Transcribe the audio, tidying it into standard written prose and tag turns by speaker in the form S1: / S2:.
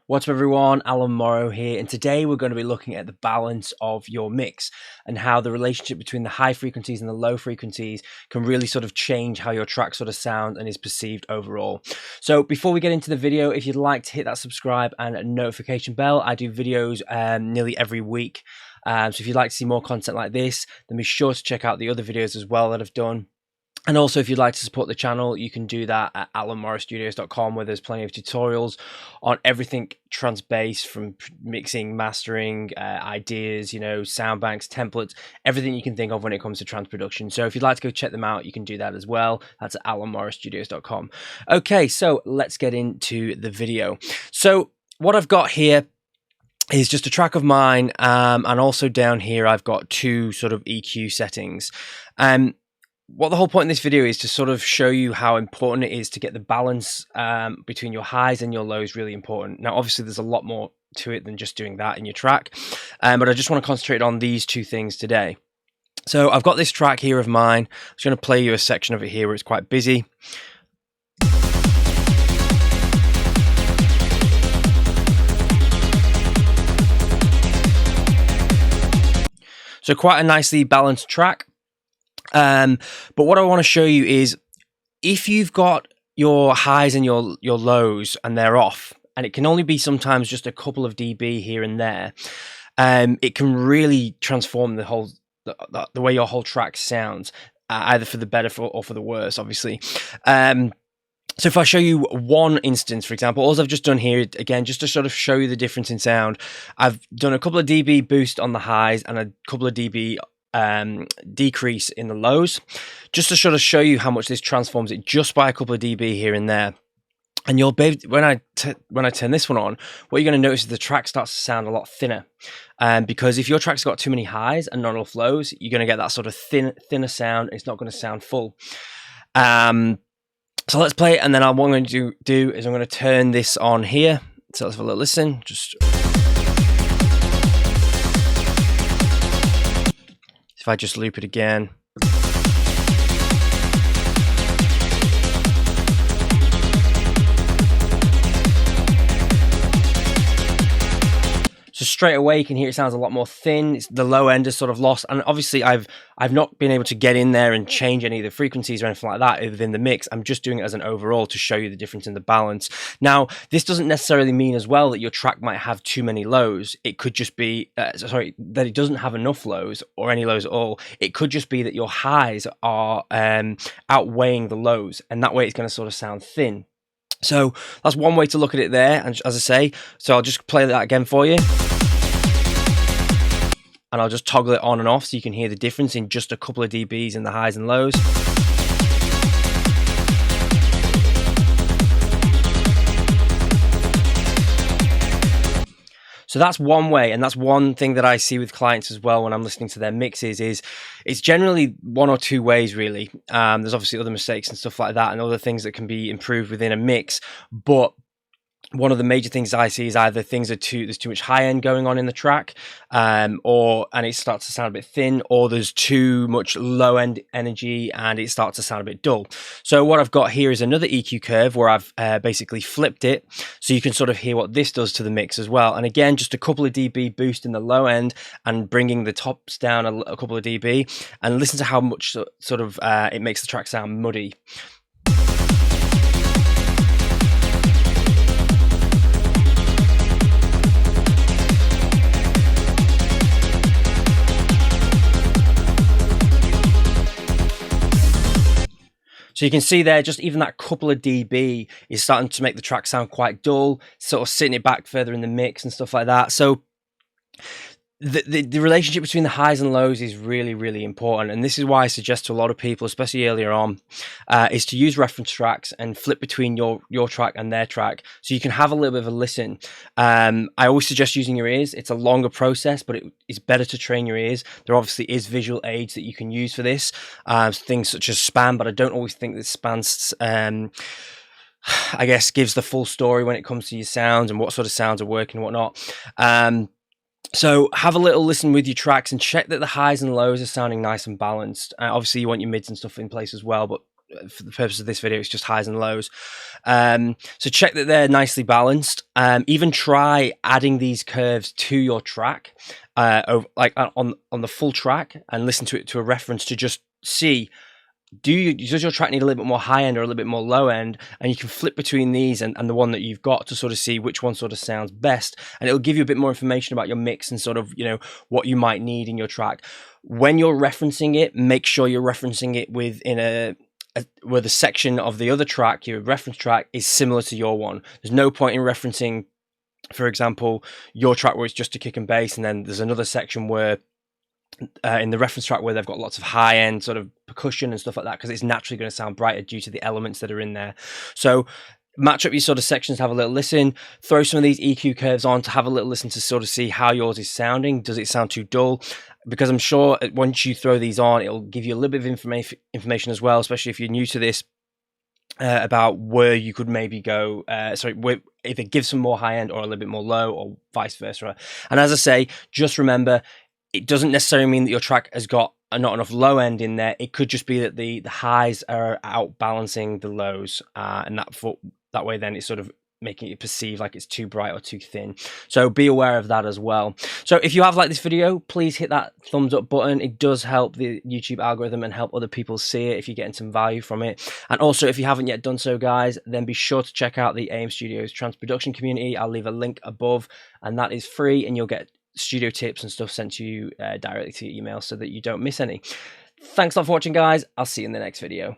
S1: What's up everyone, Alan Morrow here, and today we're going to be looking at the balance of your mix and how the relationship between the high frequencies and the low frequencies can really sort of change how your track sort of sounds and is perceived overall. So before we get into the video, if you'd like to hit that subscribe and notification bell, I do videos nearly every week. So if you'd like to see more content like this, then be sure to check out the other videos as well that I've done. And also, if you'd like to support the channel, you can do that at alanmorrowstudios.com, where there's plenty of tutorials on everything trance-based, from mixing, mastering, ideas, sound banks, templates, everything you can think of when it comes to trance production. So if you'd like to go check them out, you can do that as well. That's at alanmorrowstudios.com. Okay, so let's get into the video. So what I've got here is just a track of mine, and also down here I've got two sort of EQ settings. What the whole point in this video is to sort of show you how important it is to get the balance between your highs and your lows really important. Now, obviously, there's a lot more to it than just doing that in your track, but I just want to concentrate on these two things today. So I've got this track here of mine. I'm just going to play you a section of it here where it's quite busy. So quite a nicely balanced track. But what I want to show you is, if you've got your highs and your lows and they're off, and it can only be sometimes just a couple of dB here and there, it can really transform the way your whole track sounds, either for the better or for the worse, obviously. So if I show you one instance, for example, all I've just done here, again, just to sort of show you the difference in sound, I've done a couple of dB boost on the highs and a couple of dB decrease in the lows, just to sort of show you how much this transforms it just by a couple of dB here and there. And you'll be, when I turn this one on, what you're going to notice is the track starts to sound a lot thinner, because if your track's got too many highs and not enough lows, you're going to get that sort of thinner sound. It's not going to sound full. So let's play it, and then what I'm going to do is I'm going to turn this on here. So let's have a little listen. If I just loop it again. So straight away you can hear it sounds a lot more thin. The low end is sort of lost, and obviously I've not been able to get in there and change any of the frequencies or anything like that within the mix. I'm just doing it as an overall to show you the difference in the balance. Now, this doesn't necessarily mean as well that your track might have too many lows. It could just be that it doesn't have enough lows or any lows at all. It could just be that your highs are outweighing the lows, and that way it's going to sort of sound thin. So that's one way to look at it there. And as I say, so I'll just play that again for you. And I'll just toggle it on and off so you can hear the difference in just a couple of dBs in the highs and lows. So that's one way, and that's one thing that I see with clients as well when I'm listening to their mixes, is it's generally one or two ways really. There's obviously other mistakes and stuff like that and other things that can be improved within a mix, but one of the major things I see is either there's too much high end going on in the track, and it starts to sound a bit thin, or there's too much low end energy and it starts to sound a bit dull. So what I've got here is another EQ curve where I've basically flipped it so you can sort of hear what this does to the mix as well. And again, just a couple of dB boost in the low end and bringing the tops down a couple of dB, and listen to how much sort of it makes the track sound muddy. So you can see there, just even that couple of dB is starting to make the track sound quite dull, sort of sitting it back further in the mix and stuff like that. So the relationship between the highs and lows is really, really important. And this is why I suggest to a lot of people, especially earlier on, is to use reference tracks and flip between your track and their track, so you can have a little bit of a listen. I always suggest using your ears. It's a longer process, but it's better to train your ears. There obviously is visual aids that you can use for this, things such as span, but I don't always think that spans I guess gives the full story when it comes to your sounds and what sort of sounds are working and whatnot. So have a little listen with your tracks and check that the highs and lows are sounding nice and balanced. Obviously you want your mids and stuff in place as well, but for the purpose of this video, it's just highs and lows. So check that they're nicely balanced. Even try adding these curves to your track, like on the full track, and listen to it to a reference to just see, does your track need a little bit more high end or a little bit more low end? And you can flip between these and the one that you've got to sort of see which one sort of sounds best, and it'll give you a bit more information about your mix and sort of, you know, what you might need in your track. When you're referencing it, make sure you're referencing it within where the section of the other track, your reference track, is similar to your one. There's no point in referencing, for example, your track where it's just a kick and bass, and then there's another section where in the reference track where they've got lots of high-end sort of percussion and stuff like that, because it's naturally going to sound brighter due to the elements that are in there. So match up your sort of sections, have a little listen, throw some of these EQ curves on to have a little listen to sort of see how yours is sounding. Does it sound too dull? Because I'm sure once you throw these on, it'll give you a little bit of information as well, especially if you're new to this, about where you could maybe go, if it gives some more high end or a little bit more low, or vice versa. And as I say, just remember, it doesn't necessarily mean that your track has got not enough low end in there. It could just be that the highs are outbalancing the lows, and that way then it's sort of making it perceive like it's too bright or too thin. So be aware of that as well. So if you have liked this video, please hit that thumbs up button. It does help the YouTube algorithm and help other people see it if you're getting some value from it. And also, if you haven't yet done so, guys, then be sure to check out the AM Studios Trance Production community. I'll leave a link above, and that is free, and you'll get studio tips and stuff sent to you directly to your email so that you don't miss any. Thanks a lot for watching, guys. I'll see you in the next video.